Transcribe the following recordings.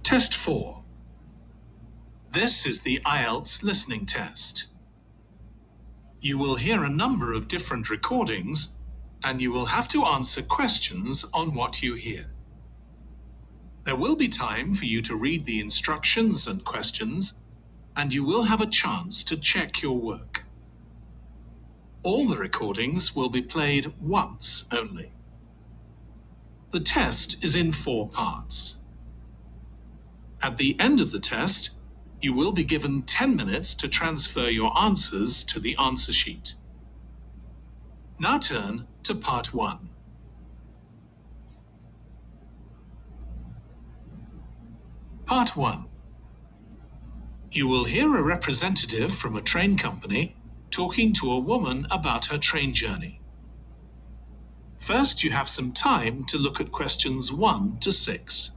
Test 4. This is the IELTS Listening Test. You will hear a number of different recordings, and you will have to answer questions on what you hear. There will be time for you to read the instructions and questions, and you will have a chance to check your work. All the recordings will be played once only. The test is in 4 parts. At the end of the test, you will be given 10 minutes to transfer your answers to the answer sheet. Now turn to Part 1. Part 1. You will hear a representative from a train company talking to a woman about her train journey. First, you have some time to look at questions 1 to 6.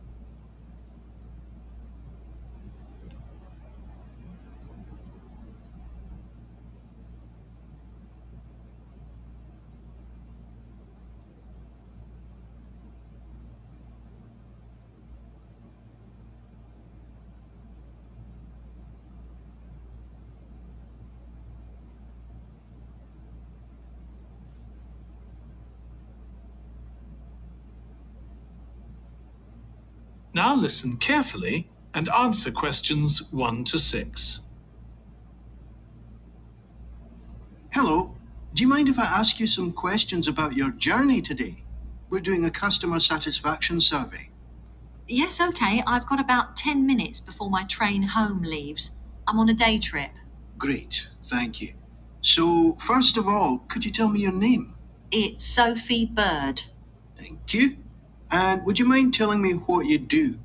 Now listen carefully and answer questions 1 to 6. Hello, do you mind if I ask you some questions about your journey today? We're doing a customer satisfaction survey. Yes, okay. I've got about 10 minutes before my train home leaves. I'm on a day trip. Great, thank you. So, first of all, could you tell me your name? It's Sophie Bird. Thank you. And would you mind telling me what you do?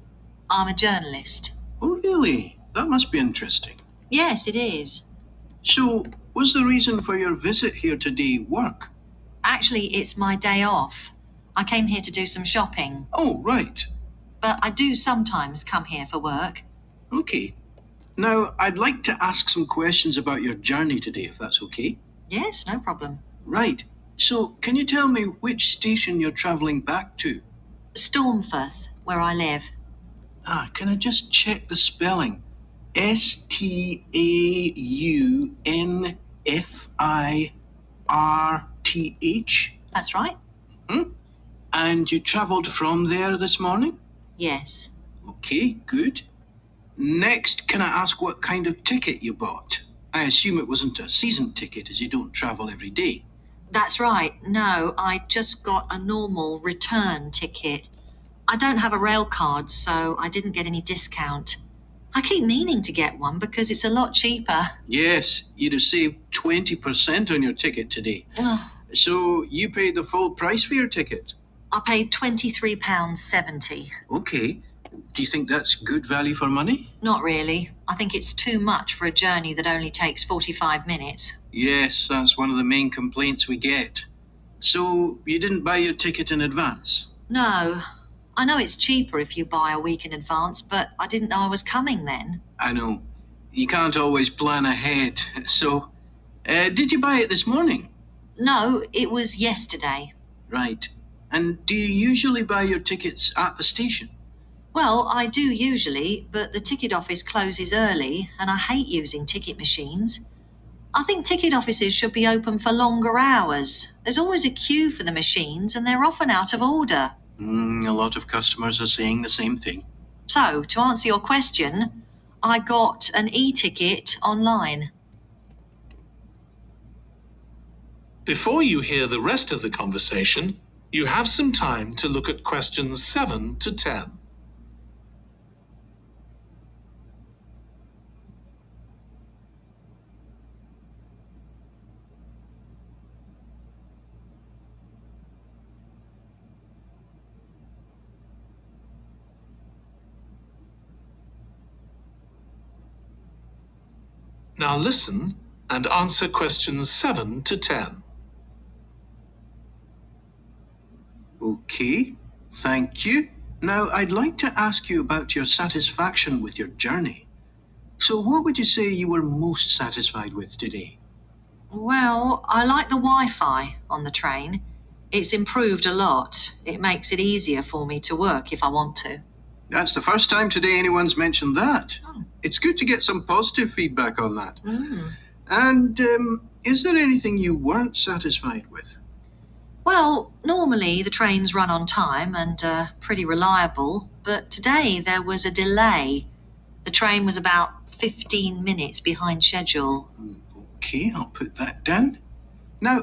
I'm a journalist. Oh, really? That must be interesting. Yes, it is. So, was the reason for your visit here today work? Actually, it's my day off. I came here to do some shopping. Oh, right. But I do sometimes come here for work. Okay. Now, I'd like to ask some questions about your journey today, if that's okay. Yes, no problem. Right. So, can you tell me which station you're travelling back to? Stormfirth, where I live. Can I just check the spelling? Staunfirth? That's right. And you travelled from there this morning? Yes. Okay, good. Next, can I ask what kind of ticket you bought? I assume it wasn't a season ticket, as you don't travel every day. That's right. No, I just got a normal return ticket. I don't have a rail card, so I didn't get any discount. I keep meaning to get one because it's a lot cheaper. Yes, you'd have saved 20% on your ticket today. So you paid the full price for your ticket? I paid £23.70. Okay. Do you think that's good value for money? Not really. I think it's too much for a journey that only takes 45 minutes. Yes, that's one of the main complaints we get. So you didn't buy your ticket in advance? No. I know it's cheaper if you buy a week in advance, but I didn't know I was coming then. I know. You can't always plan ahead. So, did you buy it this morning? No, it was yesterday. Right. And do you usually buy your tickets at the station? Well, I do usually, but the ticket office closes early, and I hate using ticket machines. I think ticket offices should be open for longer hours. There's always a queue for the machines, and they're often out of order. A lot of customers are saying the same thing. So, to answer your question, I got an e-ticket online. Before you hear the rest of the conversation, you have some time to look at questions 7 to 10. Now listen and answer questions 7 to 10. Okay, thank you. Now, I'd like to ask you about your satisfaction with your journey. So what would you say you were most satisfied with today? Well, I like the Wi-Fi on the train. It's improved a lot. It makes it easier for me to work if I want to. That's the first time today anyone's mentioned that. Oh. It's good to get some positive feedback on that. Mm. And is there anything you weren't satisfied with? Well, normally the trains run on time and are pretty reliable, but today there was a delay. The train was about 15 minutes behind schedule. Okay, I'll put that down. Now,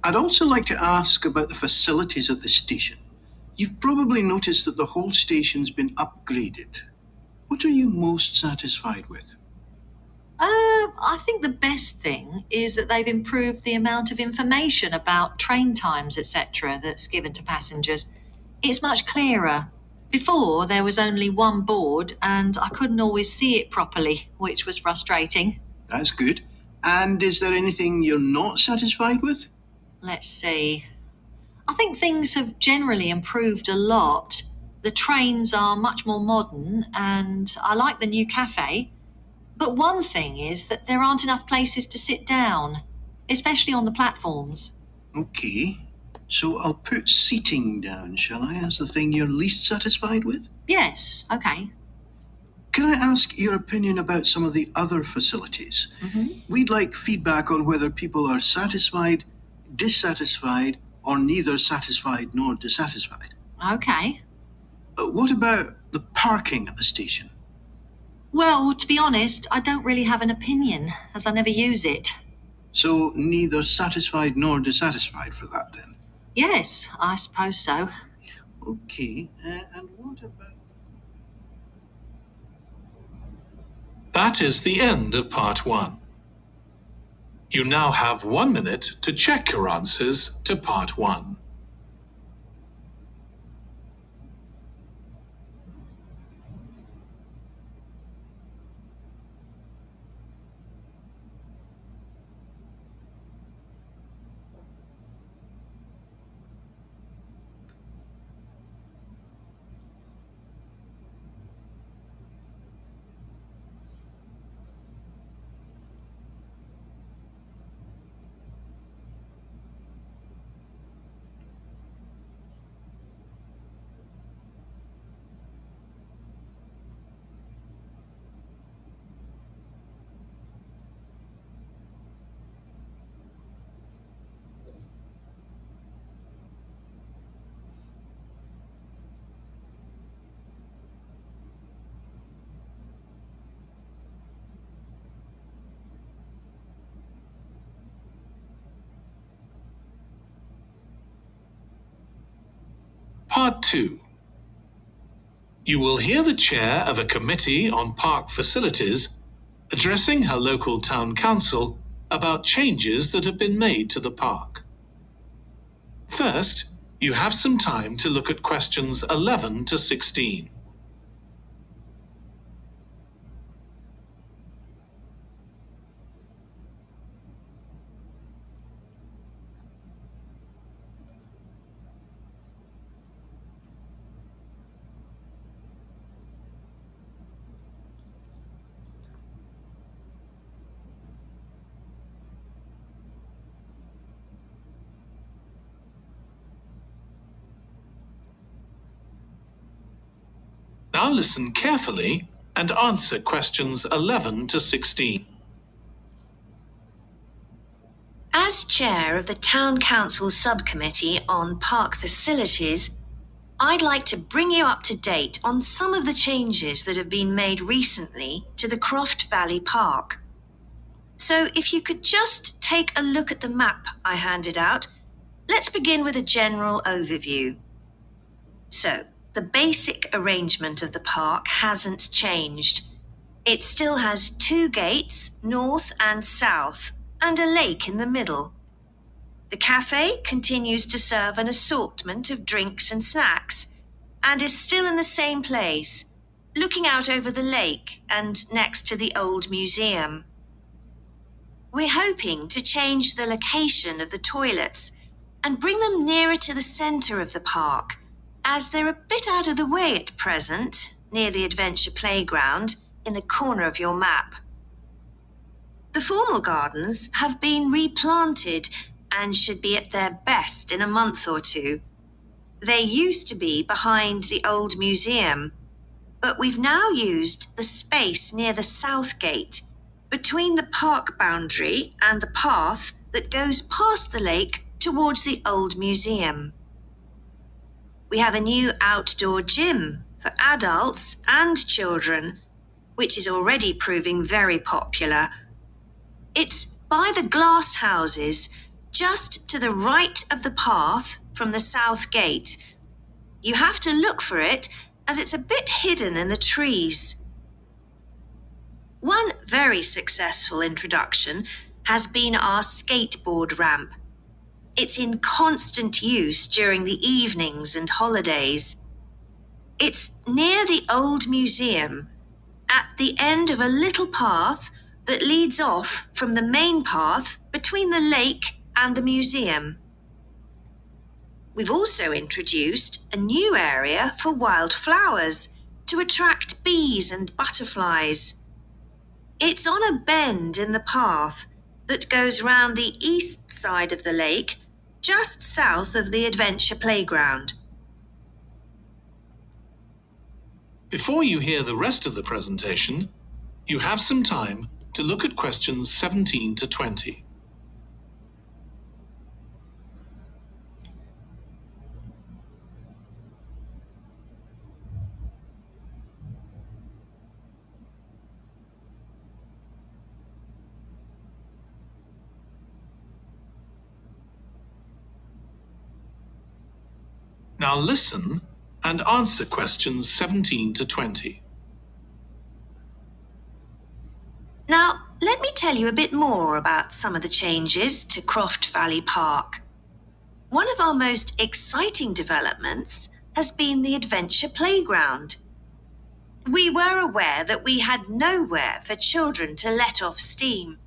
I'd also like to ask about the facilities at the station. You've probably noticed that the whole station's been upgraded. What are you most satisfied with? I think the best thing is that they've improved the amount of information about train times, etc., that's given to passengers. It's much clearer. Before, there was only one board and I couldn't always see it properly, which was frustrating. That's good. And is there anything you're not satisfied with? Let's see. I think things have generally improved a lot. The trains are much more modern and I like the new cafe. But one thing is that there aren't enough places to sit down, especially on the platforms. Okay, so I'll put seating down, shall I, as the thing you're least satisfied with? Yes, okay. Can I ask your opinion about some of the other facilities? Mm-hmm. We'd like feedback on whether people are satisfied, dissatisfied, or neither satisfied nor dissatisfied. Okay. What about the parking at the station? Well, to be honest, I don't really have an opinion, as I never use it. So neither satisfied nor dissatisfied for that, then? Yes, I suppose so. Okay, and what about... That is the end of part 1. You now have 1 minute to check your answers to part 1. Part 2. You will hear the chair of a committee on park facilities addressing her local town council about changes that have been made to the park. First, you have some time to look at questions 11 to 16. Now listen carefully and answer questions 11 to 16. As chair of the Town Council Subcommittee on Park Facilities, I'd like to bring you up to date on some of the changes that have been made recently to the Croft Valley Park. So if you could just take a look at the map I handed out, let's begin with a general overview. So, the basic arrangement of the park hasn't changed. It still has 2 gates, north and south, and a lake in the middle. The cafe continues to serve an assortment of drinks and snacks, and is still in the same place, looking out over the lake and next to the old museum. We're hoping to change the location of the toilets and bring them nearer to the centre of the park, as they're a bit out of the way at present, near the adventure playground, in the corner of your map. The formal gardens have been replanted and should be at their best in a month or 2. They used to be behind the old museum, but we've now used the space near the south gate between the park boundary and the path that goes past the lake towards the old museum. We have a new outdoor gym for adults and children, which is already proving very popular. It's by the glass houses, just to the right of the path from the south gate. You have to look for it as it's a bit hidden in the trees. One very successful introduction has been our skateboard ramp. It's in constant use during the evenings and holidays. It's near the old museum, at the end of a little path that leads off from the main path between the lake and the museum. We've also introduced a new area for wildflowers to attract bees and butterflies. It's on a bend in the path that goes round the east side of the lake, just south of the adventure playground. Before you hear the rest of the presentation, you have some time to look at questions 17 to 20. Now listen and answer questions 17 to 20. Now, let me tell you a bit more about some of the changes to Croft Valley Park. One of our most exciting developments has been the adventure playground. We were aware that we had nowhere for children to let off steam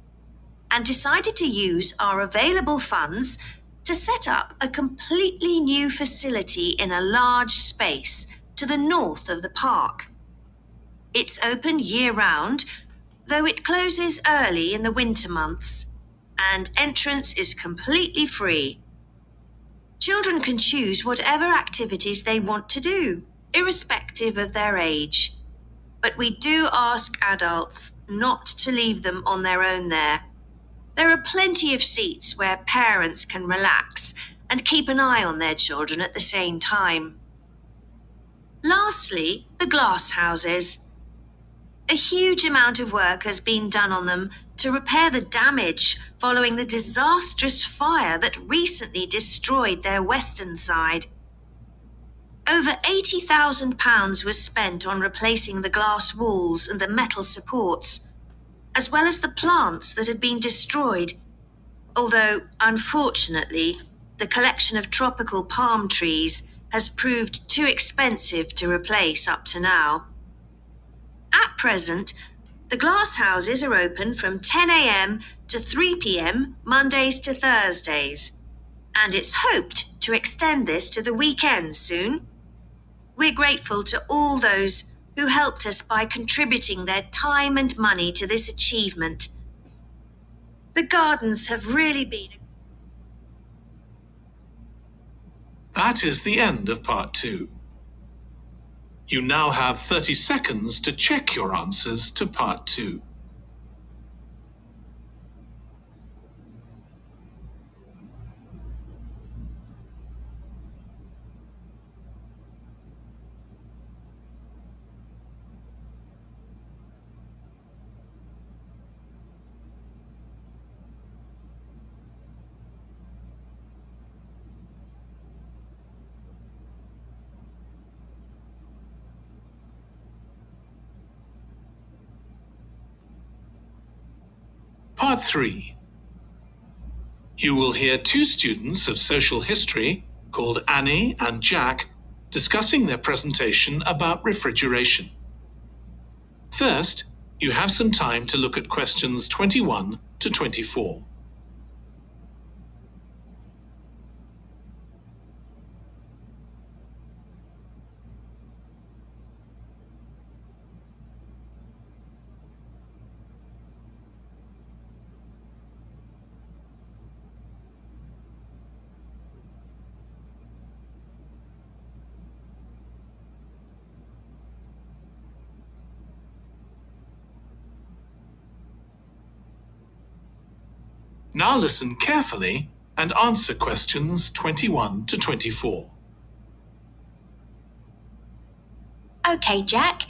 and decided to use our available funds to set up a completely new facility in a large space to the north of the park. It's open year-round, though it closes early in the winter months, and entrance is completely free. Children can choose whatever activities they want to do, irrespective of their age. But we do ask adults not to leave them on their own there. There are plenty of seats where parents can relax and keep an eye on their children at the same time. Lastly, the glass houses. A huge amount of work has been done on them to repair the damage following the disastrous fire that recently destroyed their western side. Over £80,000 was spent on replacing the glass walls and the metal supports, as well as the plants that had been destroyed, although, unfortunately, the collection of tropical palm trees has proved too expensive to replace up to now. At present, the glass houses are open from 10 a.m. to 3 p.m. Mondays to Thursdays, and it's hoped to extend this to the weekends soon. We're grateful to all those who helped us by contributing their time and money to this achievement. The gardens have really been... That is the end of part 2. You now have 30 seconds to check your answers to part 2. Part 3. You will hear 2 students of social history, called Annie and Jack, discussing their presentation about refrigeration. First, you have some time to look at questions 21 to 24. Now listen carefully and answer questions 21 to 24. Okay, Jack.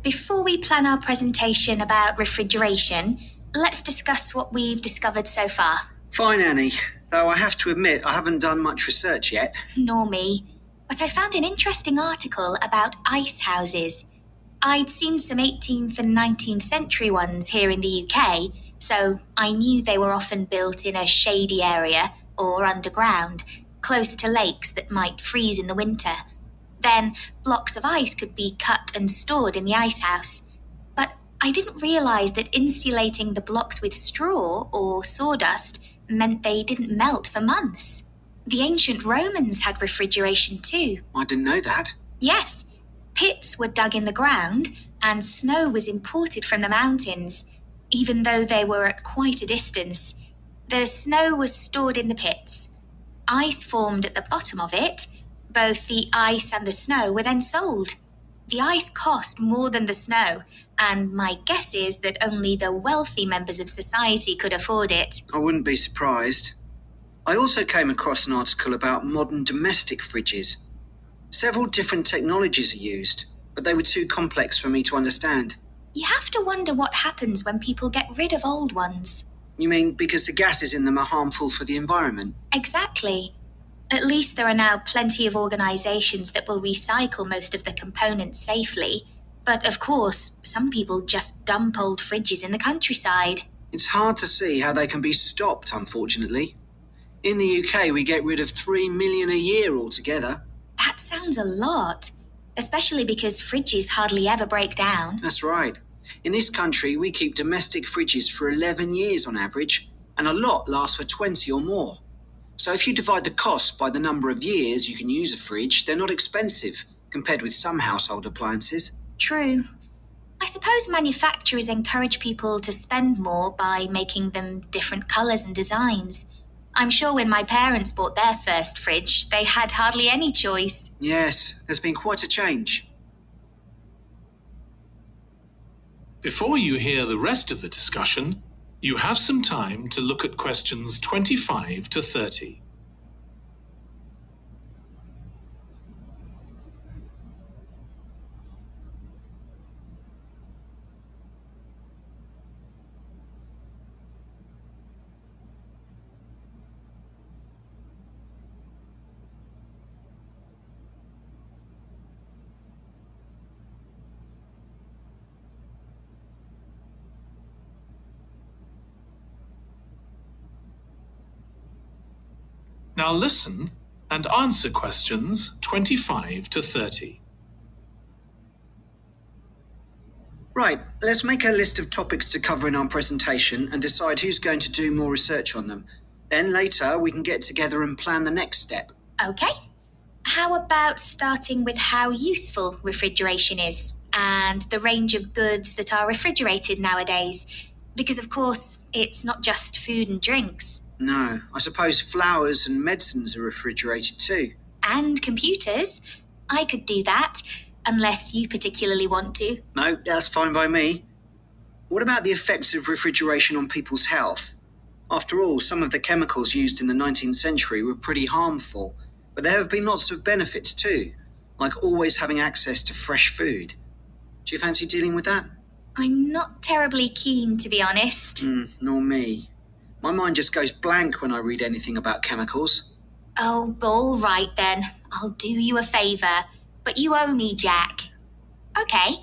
Before we plan our presentation about refrigeration, let's discuss what we've discovered so far. Fine, Annie. Though I have to admit I haven't done much research yet. Nor me. But I found an interesting article about ice houses. I'd seen some 18th and 19th century ones here in the UK, so I knew they were often built in a shady area or underground, close to lakes that might freeze in the winter. Then blocks of ice could be cut and stored in the ice house. But I didn't realise that insulating the blocks with straw or sawdust meant they didn't melt for months. The ancient Romans had refrigeration too. I didn't know that. Yes, pits were dug in the ground and snow was imported from the mountains, even though they were at quite a distance. The snow was stored in the pits. Ice formed at the bottom of it. Both the ice and the snow were then sold. The ice cost more than the snow, and my guess is that only the wealthy members of society could afford it. I wouldn't be surprised. I also came across an article about modern domestic fridges. Several different technologies are used, but they were too complex for me to understand. You have to wonder what happens when people get rid of old ones. You mean because the gases in them are harmful for the environment? Exactly. At least there are now plenty of organisations that will recycle most of the components safely. But of course, some people just dump old fridges in the countryside. It's hard to see how they can be stopped, unfortunately. In the UK, we get rid of 3 million a year altogether. That sounds a lot, especially because fridges hardly ever break down. That's right. In this country, we keep domestic fridges for 11 years on average, and a lot lasts for 20 or more. So if you divide the cost by the number of years you can use a fridge, they're not expensive compared with some household appliances. True. I suppose manufacturers encourage people to spend more by making them different colours and designs. I'm sure when my parents bought their first fridge, they had hardly any choice. Yes, there's been quite a change. Before you hear the rest of the discussion, you have some time to look at questions 25 to 30. Now listen and answer questions 25 to 30. Right, let's make a list of topics to cover in our presentation and decide who's going to do more research on them. Then later we can get together and plan the next step. Okay. How about starting with how useful refrigeration is and the range of goods that are refrigerated nowadays? Because of course, it's not just food and drinks. No, I suppose flowers and medicines are refrigerated too. And computers. I could do that, unless you particularly want to. No, that's fine by me. What about the effects of refrigeration on people's health? After all, some of the chemicals used in the 19th century were pretty harmful, but there have been lots of benefits too, like always having access to fresh food. Do you fancy dealing with that? I'm not terribly keen, to be honest. Nor me. My mind just goes blank when I read anything about chemicals. Oh, all right then. I'll do you a favour. But you owe me, Jack. Okay.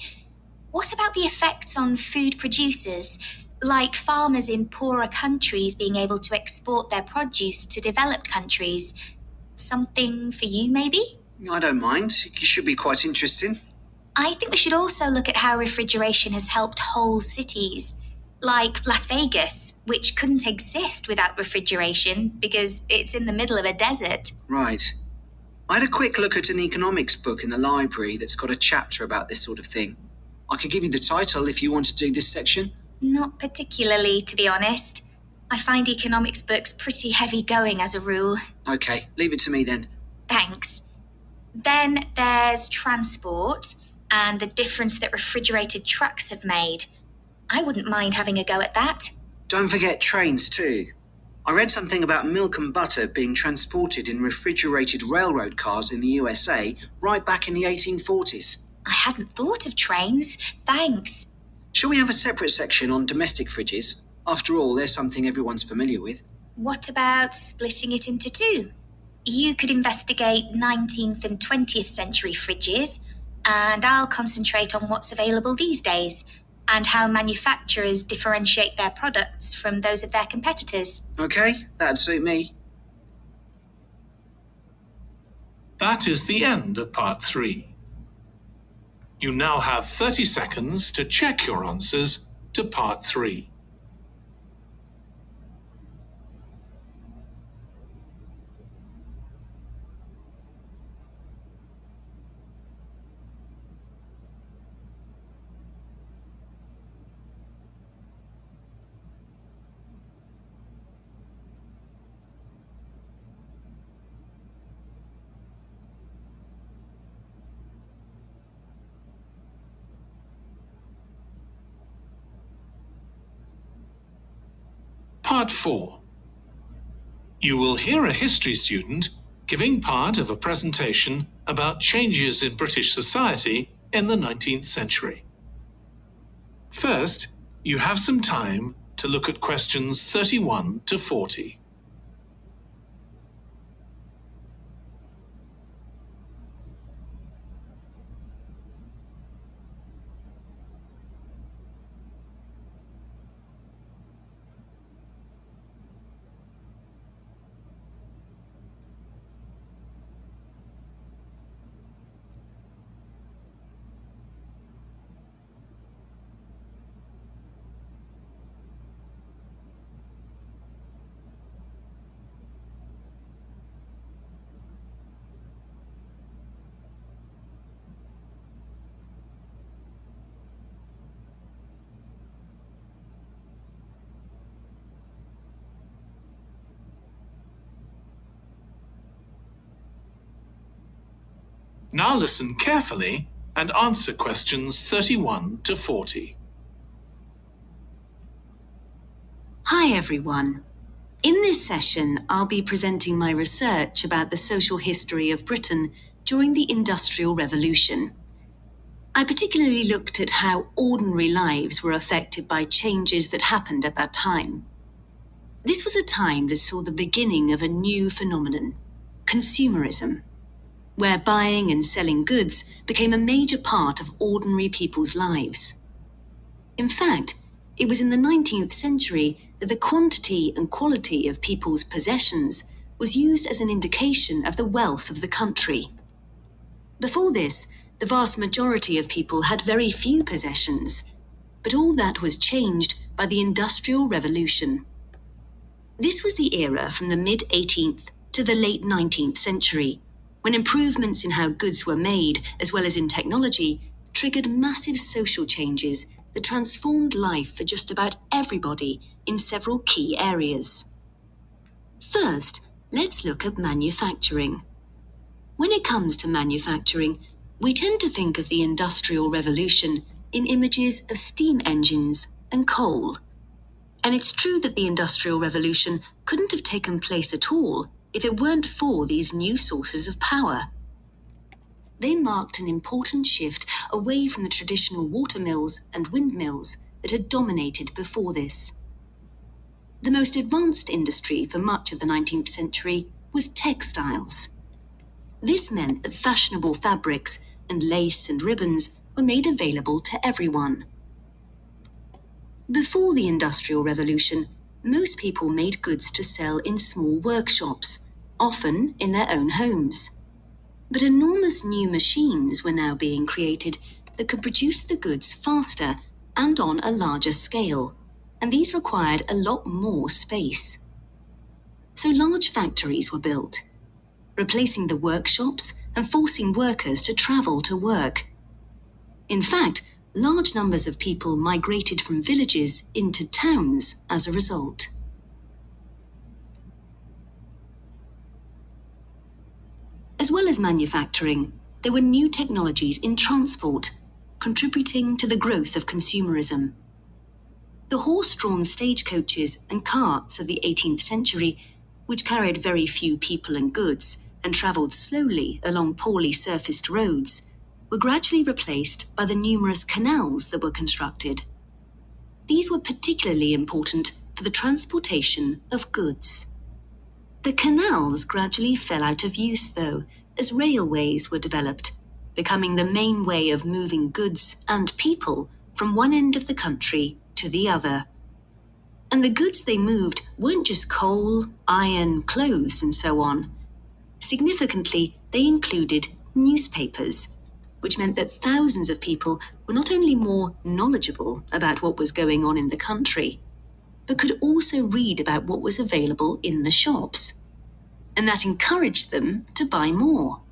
What about the effects on food producers? Like farmers in poorer countries being able to export their produce to developed countries. Something for you, maybe? I don't mind. It should be quite interesting. I think we should also look at how refrigeration has helped whole cities. Like Las Vegas, which couldn't exist without refrigeration because it's in the middle of a desert. Right. I had a quick look at an economics book in the library that's got a chapter about this sort of thing. I could give you the title if you want to do this section. Not particularly, to be honest. I find economics books pretty heavy going as a rule. Okay, leave it to me then. Thanks. Then there's transport and the difference that refrigerated trucks have made. I wouldn't mind having a go at that. Don't forget trains too. I read something about milk and butter being transported in refrigerated railroad cars in the USA right back in the 1840s. I hadn't thought of trains. Thanks. Shall we have a separate section on domestic fridges? After all, they're something everyone's familiar with. What about splitting it into two? You could investigate 19th and 20th century fridges, and I'll concentrate on what's available these days, and how manufacturers differentiate their products from those of their competitors. Okay, that'd suit me. That is the end of part 3. You now have 30 seconds to check your answers to part 3. Part 4. You will hear a history student giving part of a presentation about changes in British society in the 19th century. First, you have some time to look at questions 31 to 40. Now listen carefully and answer questions 31 to 40. Hi everyone. In this session, I'll be presenting my research about the social history of Britain during the Industrial Revolution. I particularly looked at how ordinary lives were affected by changes that happened at that time. This was a time that saw the beginning of a new phenomenon, consumerism, where buying and selling goods became a major part of ordinary people's lives. In fact, it was in the 19th century that the quantity and quality of people's possessions was used as an indication of the wealth of the country. Before this, the vast majority of people had very few possessions, but all that was changed by the Industrial Revolution. This was the era from the mid-18th to the late 19th century, when improvements in how goods were made, as well as in technology, triggered massive social changes that transformed life for just about everybody in several key areas. First, let's look at manufacturing. When it comes to manufacturing, we tend to think of the Industrial Revolution in images of steam engines and coal. And it's true that the Industrial Revolution couldn't have taken place at all if it weren't for these new sources of power. They marked an important shift away from the traditional watermills and windmills that had dominated before this. The most advanced industry for much of the 19th century was textiles. This meant that fashionable fabrics and lace and ribbons were made available to everyone. Before the Industrial Revolution, most people made goods to sell in small workshops, often in their own homes. But enormous new machines were now being created that could produce the goods faster and on a larger scale, and these required a lot more space. So large factories were built, replacing the workshops and forcing workers to travel to work. In fact, large numbers of people migrated from villages into towns as a result. As well as manufacturing, there were new technologies in transport, contributing to the growth of consumerism. The horse-drawn stagecoaches and carts of the 18th century, which carried very few people and goods and travelled slowly along poorly surfaced roads, were gradually replaced by the numerous canals that were constructed. These were particularly important for the transportation of goods. The canals gradually fell out of use, though, as railways were developed, becoming the main way of moving goods and people from one end of the country to the other. And the goods they moved weren't just coal, iron, clothes, and so on. Significantly, they included newspapers, which meant that thousands of people were not only more knowledgeable about what was going on in the country, but could also read about what was available in the shops. And that encouraged them to buy more.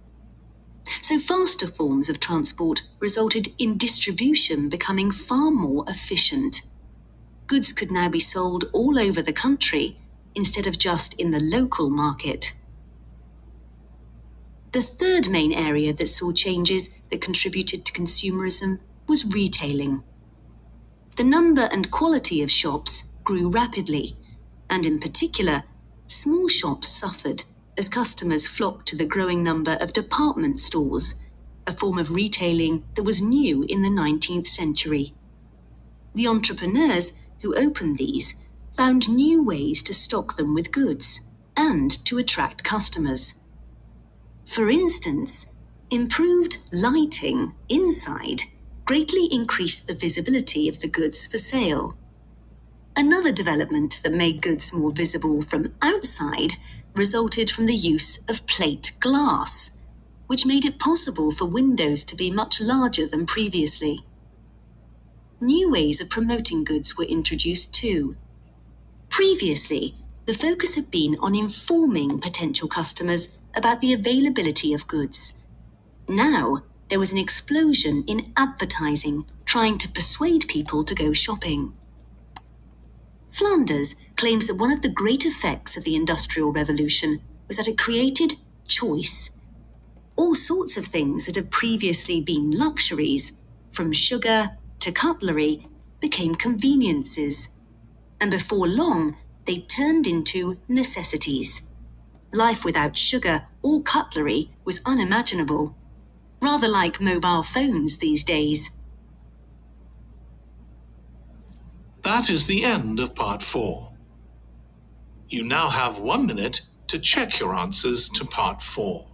So faster forms of transport resulted in distribution becoming far more efficient. Goods could now be sold all over the country instead of just in the local market. The third main area that saw changes that contributed to consumerism was retailing. The number and quality of shops grew rapidly, and in particular, small shops suffered as customers flocked to the growing number of department stores, a form of retailing that was new in the 19th century. The entrepreneurs who opened these found new ways to stock them with goods and to attract customers. For instance, improved lighting inside greatly increased the visibility of the goods for sale. Another development that made goods more visible from outside resulted from the use of plate glass, which made it possible for windows to be much larger than previously. New ways of promoting goods were introduced too. Previously, the focus had been on informing potential customers about the availability of goods. Now, there was an explosion in advertising trying to persuade people to go shopping. Flanders claims that one of the great effects of the Industrial Revolution was that it created choice. All sorts of things that had previously been luxuries, from sugar to cutlery, became conveniences. And before long, they turned into necessities. Life without sugar or cutlery was unimaginable, rather like mobile phones these days. That is the end of part 4. You now have 1 minute to check your answers to part 4.